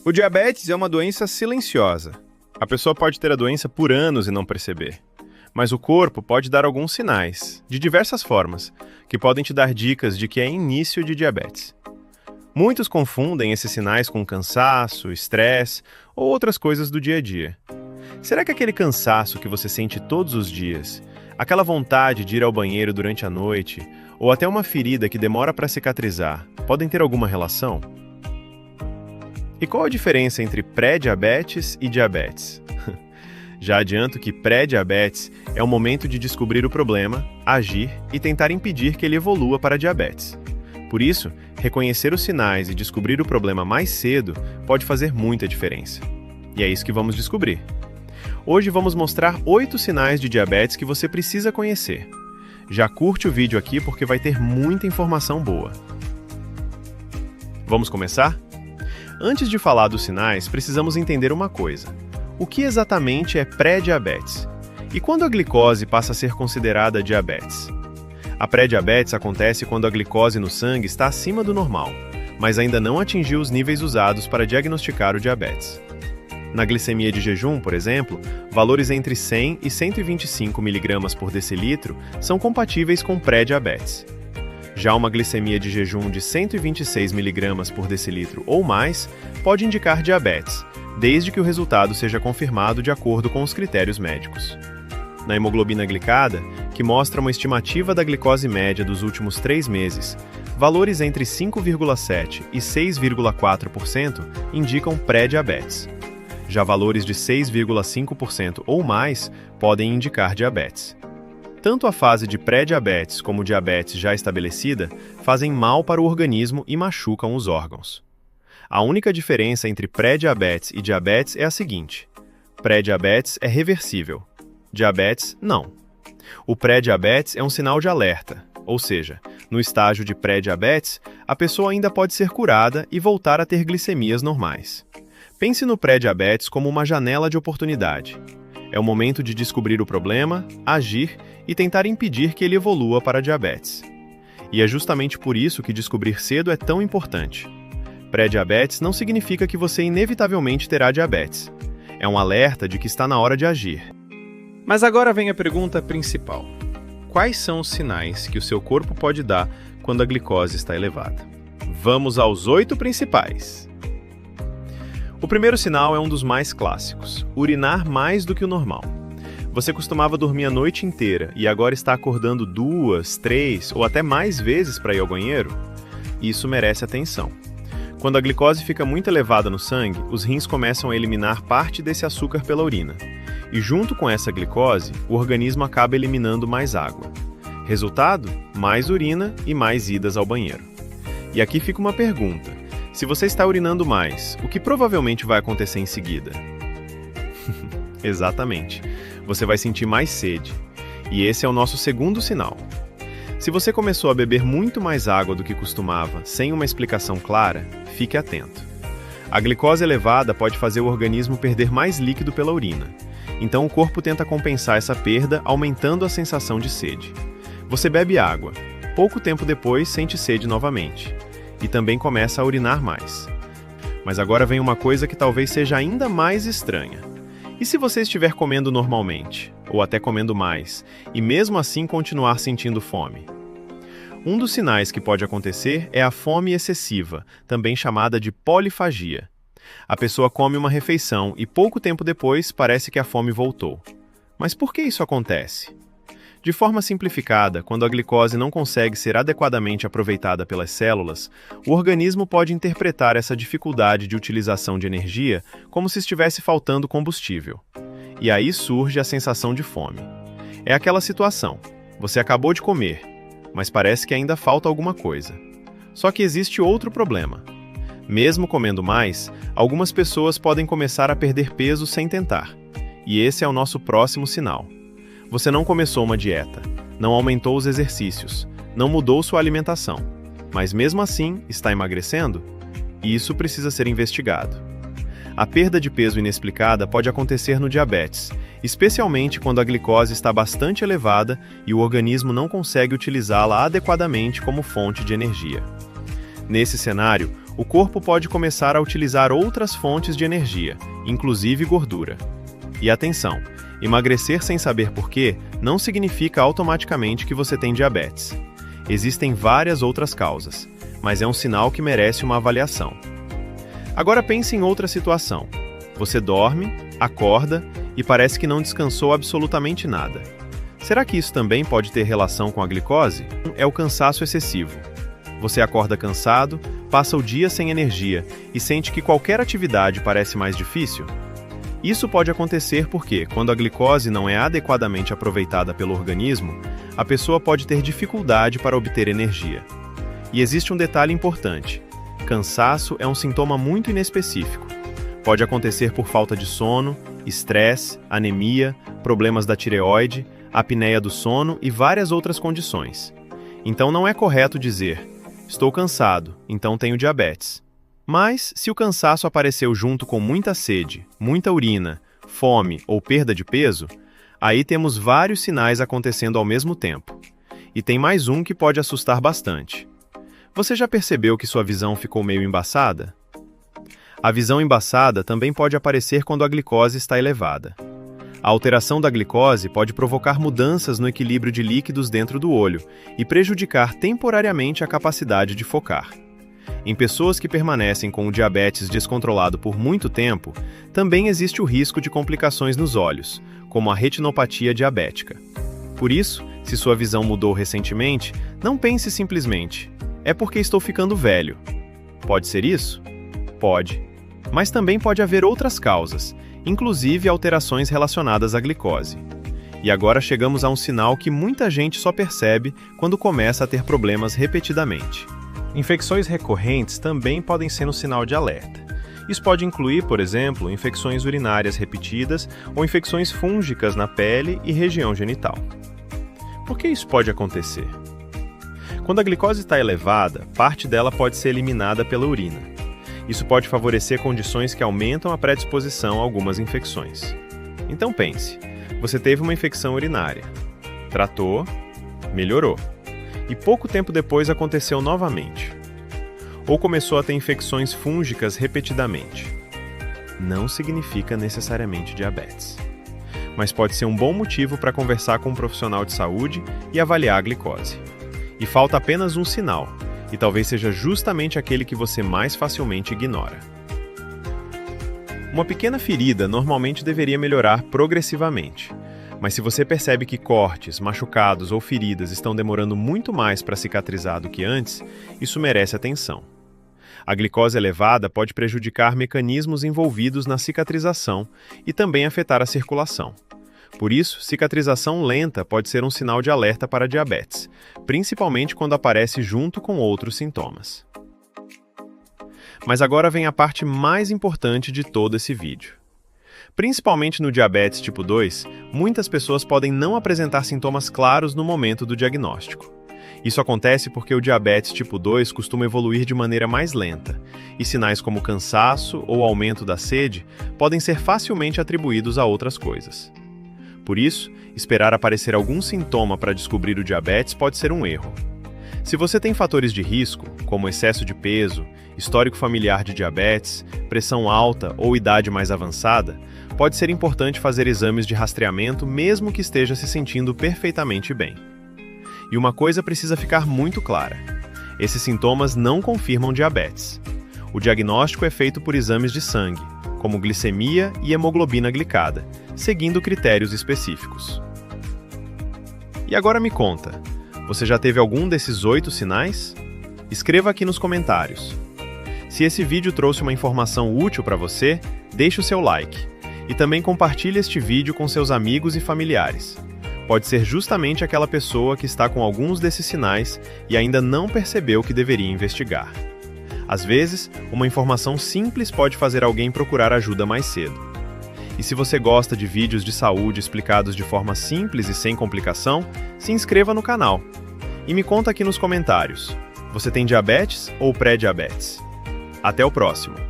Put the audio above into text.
O diabetes é uma doença silenciosa. A pessoa pode ter a doença por anos e não perceber. Mas o corpo pode dar alguns sinais, de diversas formas, que podem te dar dicas de que é início de diabetes. Muitos confundem esses sinais com cansaço, estresse ou outras coisas do dia a dia. Será que aquele cansaço que você sente todos os dias, aquela vontade de ir ao banheiro durante a noite, ou até uma ferida que demora para cicatrizar, podem ter alguma relação? E qual a diferença entre pré-diabetes e diabetes? Já adianto que pré-diabetes é o momento de descobrir o problema, agir e tentar impedir que ele evolua para diabetes. Por isso, reconhecer os sinais e descobrir o problema mais cedo pode fazer muita diferença. E é isso que vamos descobrir. Hoje vamos mostrar 8 sinais de diabetes que você precisa conhecer. Já curte o vídeo aqui porque vai ter muita informação boa. Vamos começar? Antes de falar dos sinais, precisamos entender uma coisa. O que exatamente é pré-diabetes? E quando a glicose passa a ser considerada diabetes? A pré-diabetes acontece quando a glicose no sangue está acima do normal, mas ainda não atingiu os níveis usados para diagnosticar o diabetes. Na glicemia de jejum, por exemplo, valores entre 100 e 125 mg por decilitro são compatíveis com pré-diabetes. Já uma glicemia de jejum de 126 mg por decilitro ou mais pode indicar diabetes, desde que o resultado seja confirmado de acordo com os critérios médicos. Na hemoglobina glicada, que mostra uma estimativa da glicose média dos últimos 3 meses, valores entre 5,7% e 6,4% indicam pré-diabetes. Já valores de 6,5% ou mais podem indicar diabetes. Tanto a fase de pré-diabetes como diabetes já estabelecida fazem mal para o organismo e machucam os órgãos. A única diferença entre pré-diabetes e diabetes é a seguinte: pré-diabetes é reversível, diabetes não. O pré-diabetes é um sinal de alerta, ou seja, no estágio de pré-diabetes, a pessoa ainda pode ser curada e voltar a ter glicemias normais. Pense no pré-diabetes como uma janela de oportunidade. É o momento de descobrir o problema, agir e tentar impedir que ele evolua para diabetes. E é justamente por isso que descobrir cedo é tão importante. Pré-diabetes não significa que você inevitavelmente terá diabetes. É um alerta de que está na hora de agir. Mas agora vem a pergunta principal. Quais são os sinais que o seu corpo pode dar quando a glicose está elevada? Vamos aos 8 principais. O primeiro sinal é um dos mais clássicos: urinar mais do que o normal. Você costumava dormir a noite inteira e agora está acordando 2, 3 ou até mais vezes para ir ao banheiro? Isso merece atenção. Quando a glicose fica muito elevada no sangue, os rins começam a eliminar parte desse açúcar pela urina. E junto com essa glicose, o organismo acaba eliminando mais água. Resultado? Mais urina e mais idas ao banheiro. E aqui fica uma pergunta. Se você está urinando mais, o que provavelmente vai acontecer em seguida? Exatamente. Você vai sentir mais sede. E esse é o nosso segundo sinal. Se você começou a beber muito mais água do que costumava, sem uma explicação clara, fique atento. A glicose elevada pode fazer o organismo perder mais líquido pela urina. Então o corpo tenta compensar essa perda aumentando a sensação de sede. Você bebe água. Pouco tempo depois sente sede novamente. E também começa a urinar mais. Mas agora vem uma coisa que talvez seja ainda mais estranha. E se você estiver comendo normalmente, ou até comendo mais, e mesmo assim continuar sentindo fome? Um dos sinais que pode acontecer é a fome excessiva, também chamada de polifagia. A pessoa come uma refeição e pouco tempo depois parece que a fome voltou. Mas por que isso acontece? De forma simplificada, quando a glicose não consegue ser adequadamente aproveitada pelas células, o organismo pode interpretar essa dificuldade de utilização de energia como se estivesse faltando combustível. E aí surge a sensação de fome. É aquela situação: você acabou de comer, mas parece que ainda falta alguma coisa. Só que existe outro problema. Mesmo comendo mais, algumas pessoas podem começar a perder peso sem tentar. E esse é o nosso próximo sinal. Você não começou uma dieta, não aumentou os exercícios, não mudou sua alimentação, mas mesmo assim está emagrecendo? E isso precisa ser investigado. A perda de peso inexplicada pode acontecer no diabetes, especialmente quando a glicose está bastante elevada e o organismo não consegue utilizá-la adequadamente como fonte de energia. Nesse cenário, o corpo pode começar a utilizar outras fontes de energia, inclusive gordura. E atenção, emagrecer sem saber por quê não significa automaticamente que você tem diabetes. Existem várias outras causas, mas é um sinal que merece uma avaliação. Agora pense em outra situação. Você dorme, acorda e parece que não descansou absolutamente nada. Será que isso também pode ter relação com a glicose? É o cansaço excessivo. Você acorda cansado, passa o dia sem energia e sente que qualquer atividade parece mais difícil? Isso pode acontecer porque, quando a glicose não é adequadamente aproveitada pelo organismo, a pessoa pode ter dificuldade para obter energia. E existe um detalhe importante: cansaço é um sintoma muito inespecífico. Pode acontecer por falta de sono, estresse, anemia, problemas da tireoide, apneia do sono e várias outras condições. Então não é correto dizer: estou cansado, então tenho diabetes. Mas, se o cansaço apareceu junto com muita sede, muita urina, fome ou perda de peso, aí temos vários sinais acontecendo ao mesmo tempo. E tem mais um que pode assustar bastante. Você já percebeu que sua visão ficou meio embaçada? A visão embaçada também pode aparecer quando a glicose está elevada. A alteração da glicose pode provocar mudanças no equilíbrio de líquidos dentro do olho e prejudicar temporariamente a capacidade de focar. Em pessoas que permanecem com o diabetes descontrolado por muito tempo, também existe o risco de complicações nos olhos, como a retinopatia diabética. Por isso, se sua visão mudou recentemente, não pense simplesmente: é porque estou ficando velho. Pode ser isso? Pode. Mas também pode haver outras causas, inclusive alterações relacionadas à glicose. E agora chegamos a um sinal que muita gente só percebe quando começa a ter problemas repetidamente. Infecções recorrentes também podem ser um sinal de alerta. Isso pode incluir, por exemplo, infecções urinárias repetidas ou infecções fúngicas na pele e região genital. Por que isso pode acontecer? Quando a glicose está elevada, parte dela pode ser eliminada pela urina. Isso pode favorecer condições que aumentam a predisposição a algumas infecções. Então pense, você teve uma infecção urinária. Tratou, melhorou. E pouco tempo depois aconteceu novamente. Ou começou a ter infecções fúngicas repetidamente. Não significa necessariamente diabetes. Mas pode ser um bom motivo para conversar com um profissional de saúde e avaliar a glicose. E falta apenas um sinal, e talvez seja justamente aquele que você mais facilmente ignora. Uma pequena ferida normalmente deveria melhorar progressivamente. Mas se você percebe que cortes, machucados ou feridas estão demorando muito mais para cicatrizar do que antes, isso merece atenção. A glicose elevada pode prejudicar mecanismos envolvidos na cicatrização e também afetar a circulação. Por isso, cicatrização lenta pode ser um sinal de alerta para diabetes, principalmente quando aparece junto com outros sintomas. Mas agora vem a parte mais importante de todo esse vídeo. Principalmente no diabetes tipo 2, muitas pessoas podem não apresentar sintomas claros no momento do diagnóstico. Isso acontece porque o diabetes tipo 2 costuma evoluir de maneira mais lenta, e sinais como cansaço ou aumento da sede podem ser facilmente atribuídos a outras coisas. Por isso, esperar aparecer algum sintoma para descobrir o diabetes pode ser um erro. Se você tem fatores de risco, como excesso de peso, histórico familiar de diabetes, pressão alta ou idade mais avançada, pode ser importante fazer exames de rastreamento mesmo que esteja se sentindo perfeitamente bem. E uma coisa precisa ficar muito clara: esses sintomas não confirmam diabetes. O diagnóstico é feito por exames de sangue, como glicemia e hemoglobina glicada, seguindo critérios específicos. E agora me conta, você já teve algum desses 8 sinais? Escreva aqui nos comentários. Se esse vídeo trouxe uma informação útil para você, deixe o seu like. E também compartilhe este vídeo com seus amigos e familiares. Pode ser justamente aquela pessoa que está com alguns desses sinais e ainda não percebeu que deveria investigar. Às vezes, uma informação simples pode fazer alguém procurar ajuda mais cedo. E se você gosta de vídeos de saúde explicados de forma simples e sem complicação, se inscreva no canal. E me conta aqui nos comentários, você tem diabetes ou pré-diabetes? Até o próximo!